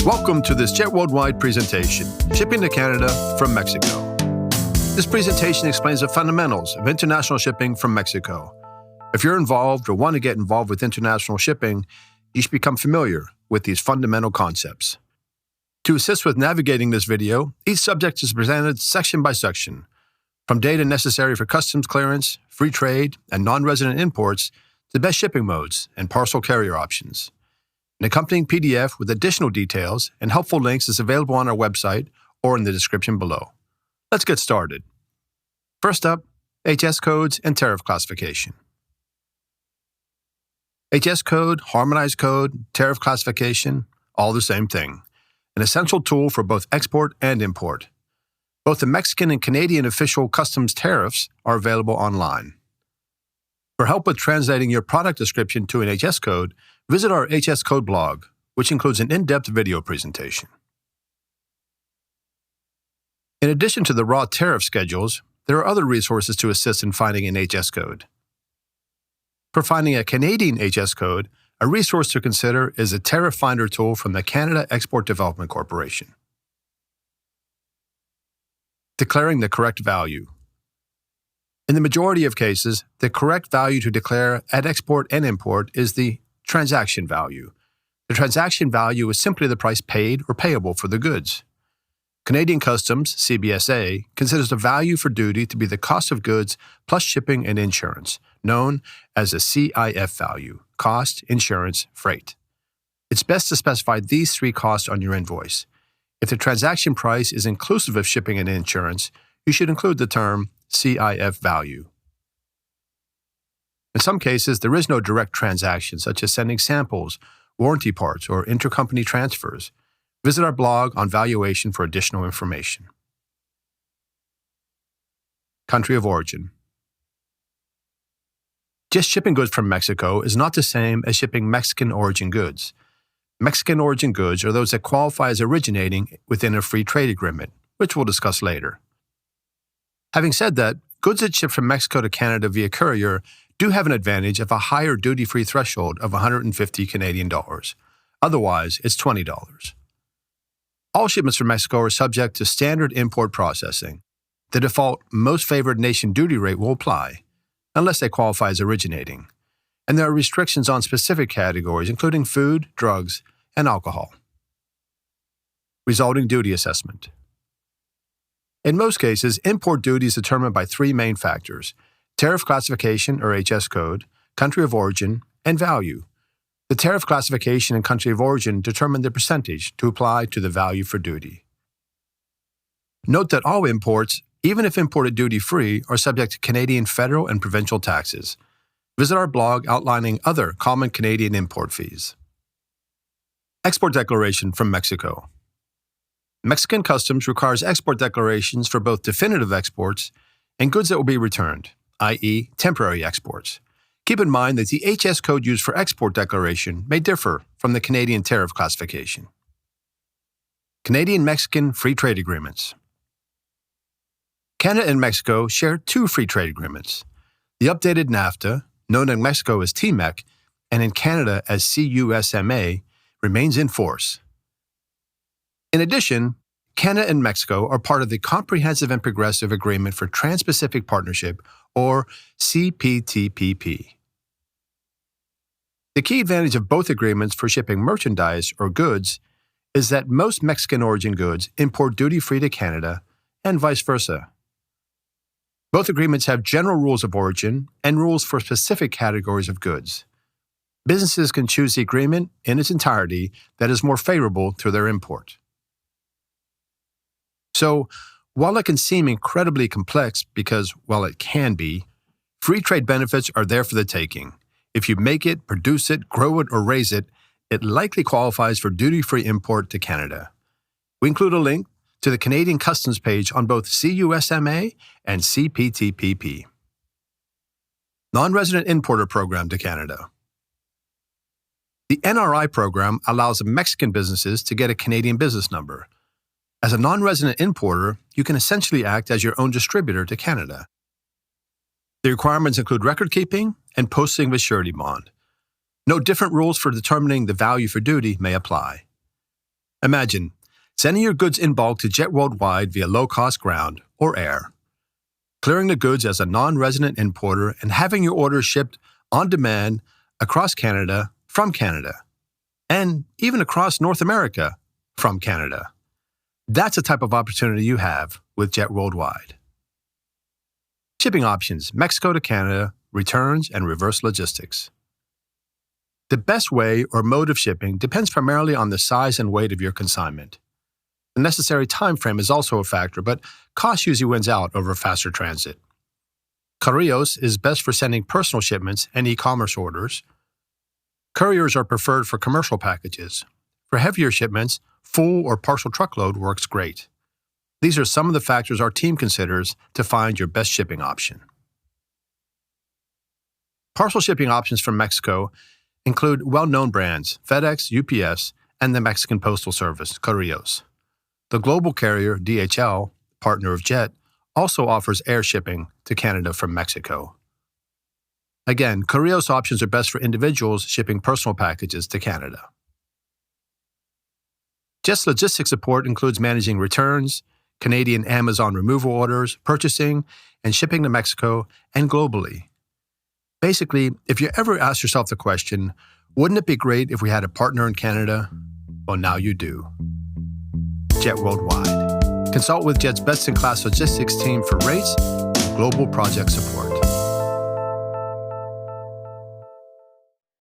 Welcome to this Jet Worldwide presentation, Shipping to Canada from Mexico. This presentation explains the fundamentals of international shipping from Mexico. If you're involved or want to get involved with international shipping, you should become familiar with these fundamental concepts. To assist with navigating this video, each subject is presented section by section, from data necessary for customs clearance, free trade, and non-resident imports to best shipping modes and parcel carrier options. An accompanying PDF with additional details and helpful links is available on our website or in the description below. Let's get started. First up, HS codes and tariff classification. HS code, harmonized code, tariff classification, all the same thing. An essential tool for both export and import. Both the Mexican and Canadian official customs tariffs are available online. For help with translating your product description to an HS code, visit our HS Code blog, which includes an in-depth video presentation. In addition to the raw tariff schedules, there are other resources to assist in finding an HS code. For finding a Canadian HS code, a resource to consider is a Tariff Finder tool from the Canada Export Development Corporation. Declaring the correct value. In the majority of cases, the correct value to declare at export and import is the transaction value. The transaction value is simply the price paid or payable for the goods. Canadian Customs, CBSA, considers the value for duty to be the cost of goods plus shipping and insurance, known as the CIF value, cost, insurance, freight. It's best to specify these three costs on your invoice. If the transaction price is inclusive of shipping and insurance, you should include the term CIF value. In some cases, there is no direct transaction, such as sending samples, warranty parts, or intercompany transfers. Visit our blog on valuation for additional information. Country of origin. Just shipping goods from Mexico is not the same as shipping Mexican origin goods. Mexican origin goods are those that qualify as originating within a free trade agreement, which we'll discuss later. Having said that, goods that ship from Mexico to Canada via courier do have an advantage of a higher duty-free threshold of 150 Canadian dollars. Otherwise, it's $20. All shipments from Mexico are subject to standard import processing. The default most favored nation duty rate will apply, unless they qualify as originating. And there are restrictions on specific categories, including food, drugs, and alcohol. Resulting duty assessment. In most cases, import duty is determined by three main factors: tariff classification, or HS code, country of origin, and value. The tariff classification and country of origin determine the percentage to apply to the value for duty. Note that all imports, even if imported duty-free, are subject to Canadian federal and provincial taxes. Visit our blog outlining other common Canadian import fees. Export declaration from Mexico. Mexican Customs requires export declarations for both definitive exports and goods that will be returned, i.e. temporary exports. Keep in mind that the HS code used for export declaration may differ from the Canadian tariff classification. Canadian-Mexican Free Trade Agreements. Canada and Mexico share two free trade agreements. The updated NAFTA, known in Mexico as T-Mec and in Canada as CUSMA, remains in force. In addition, Canada and Mexico are part of the Comprehensive and Progressive Agreement for Trans-Pacific Partnership, or CPTPP. The key advantage of both agreements for shipping merchandise or goods is that most Mexican origin goods import duty-free to Canada and vice versa. Both agreements have general rules of origin and rules for specific categories of goods. Businesses can choose the agreement in its entirety that is more favorable to their import. So, while it can seem incredibly complex because, well, it can be, free trade benefits are there for the taking. If you make it, produce it, grow it, or raise it, it likely qualifies for duty-free import to Canada. We include a link to the Canadian Customs page on both CUSMA and CPTPP. Non-resident importer program to Canada. The NRI program allows Mexican businesses to get a Canadian business number. As a non-resident importer, you can essentially act as your own distributor to Canada. The requirements include record keeping and posting of a surety bond. No different rules for determining the value for duty may apply. Imagine sending your goods in bulk to Jet Worldwide via low-cost ground or air, clearing the goods as a non-resident importer and having your orders shipped on demand across Canada from Canada, and even across North America from Canada. That's the type of opportunity you have with Jet Worldwide. Shipping options: Mexico to Canada, returns, and reverse logistics. The best way or mode of shipping depends primarily on the size and weight of your consignment. The necessary time frame is also a factor, but cost usually wins out over faster transit. Correios is best for sending personal shipments and e-commerce orders. Couriers are preferred for commercial packages. For heavier shipments, full or partial truckload works great. These are some of the factors our team considers to find your best shipping option. Parcel shipping options from Mexico include well-known brands FedEx, UPS, and the Mexican Postal Service, Correios. The global carrier, DHL, partner of Jet, also offers air shipping to Canada from Mexico. Again, Correios options are best for individuals shipping personal packages to Canada. Jet's logistics support includes managing returns, Canadian Amazon removal orders, purchasing, and shipping to Mexico and globally. Basically, if you ever ask yourself the question, wouldn't it be great if we had a partner in Canada? Well, now you do. Jet Worldwide. Consult with Jet's best-in-class logistics team for rates and global project support.